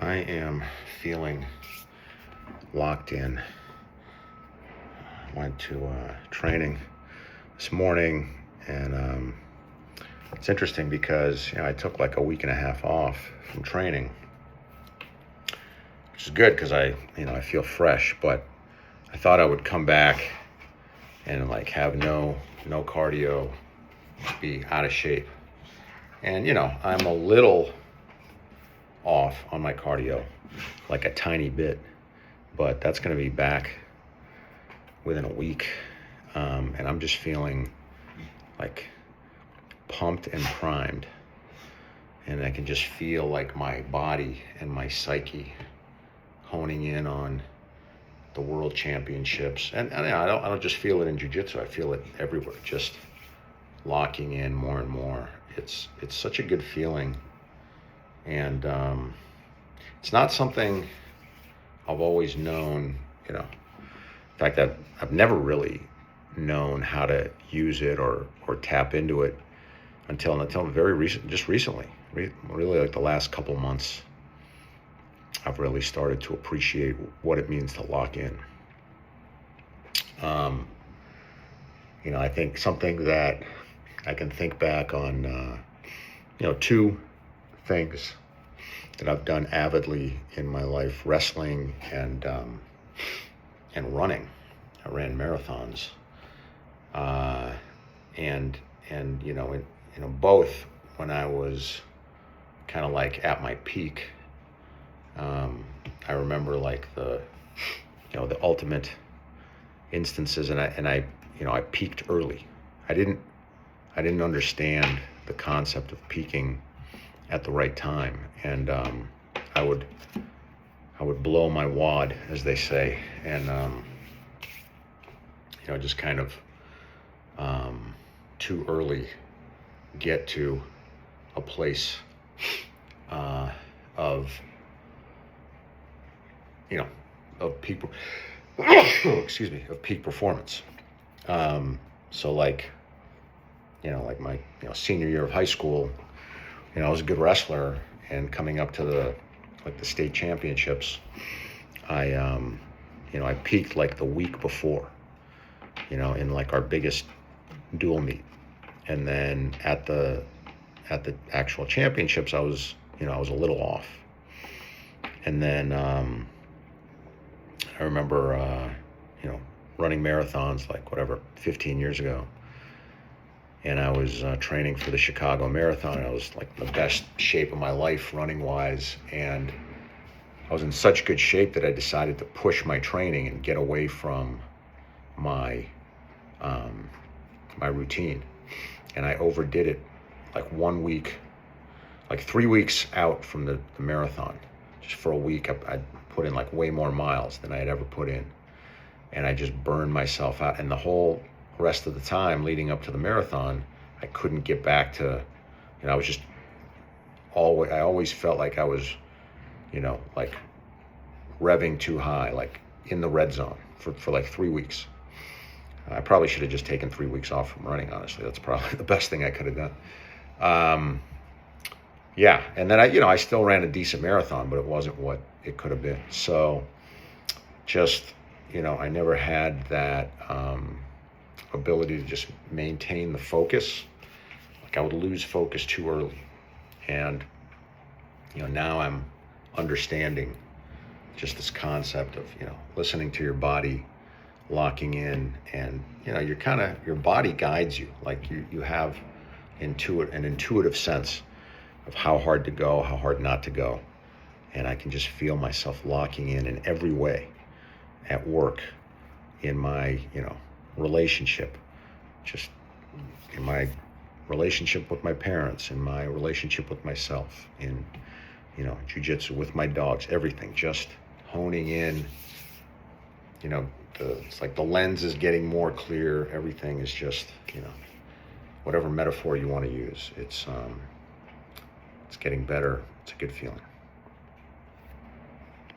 I am feeling locked in. Went to training this morning, and it's interesting because I took like a week and a half off from training, which is good because I feel fresh. But I thought I would come back and like have no cardio, be out of shape, and I'm a little off on my cardio, like a tiny bit, but that's going to be back within a week, and I'm just feeling like pumped and primed, and I can just feel like my body and my psyche honing in on the world championships, and I don't just feel it in jiu-jitsu, I feel it everywhere, just locking in more and more. It's such a good feeling. And it's not something I've always known, In fact, I've never really known how to use it or tap into it until very recently, really like the last couple months. I've really started to appreciate what it means to lock in. I think something that I can think back on, two things that I've done avidly in my life: wrestling and running. I ran marathons, and both when I was kind of like at my peak. I remember like the ultimate instances, and I peaked early. I didn't understand the concept of peaking at the right time, and I would blow my wad, as they say, and just kind of too early get to a place of peak of peak performance. So like my senior year of high school, I was a good wrestler, and coming up to the state championships, I peaked like the week before, in like our biggest dual meet, and then at the actual championships, I was a little off, and then I remember running marathons like 15 years ago. And I was training for the Chicago Marathon. I was like in the best shape of my life running wise. And I was in such good shape that I decided to push my training and get away from my my routine. And I overdid it like 1 week, like 3 weeks out from the marathon. Just for a week, I put in like way more miles than I had ever put in. And I just burned myself out. And the whole rest of the time leading up to the marathon, I couldn't get back to, I was just I always felt like I was, like revving too high, like in the red zone for like 3 weeks. I probably should have just taken 3 weeks off from running, honestly. That's probably the best thing I could have done. Yeah. And then I still ran a decent marathon, but it wasn't what it could have been. So just, I never had that, ability to just maintain the focus. Like I would lose focus too early, and now I'm understanding just this concept of listening to your body, locking in, and your body guides you. Like you have an intuitive sense of how hard to go, how hard not to go, and I can just feel myself locking in every way, at work, in my relationship, just in my relationship with my parents, in my relationship with myself, in jiu-jitsu, with my dogs, everything, just honing in. It's like the lens is getting more clear. Everything is just whatever metaphor you want to use. It's getting better. It's a good feeling.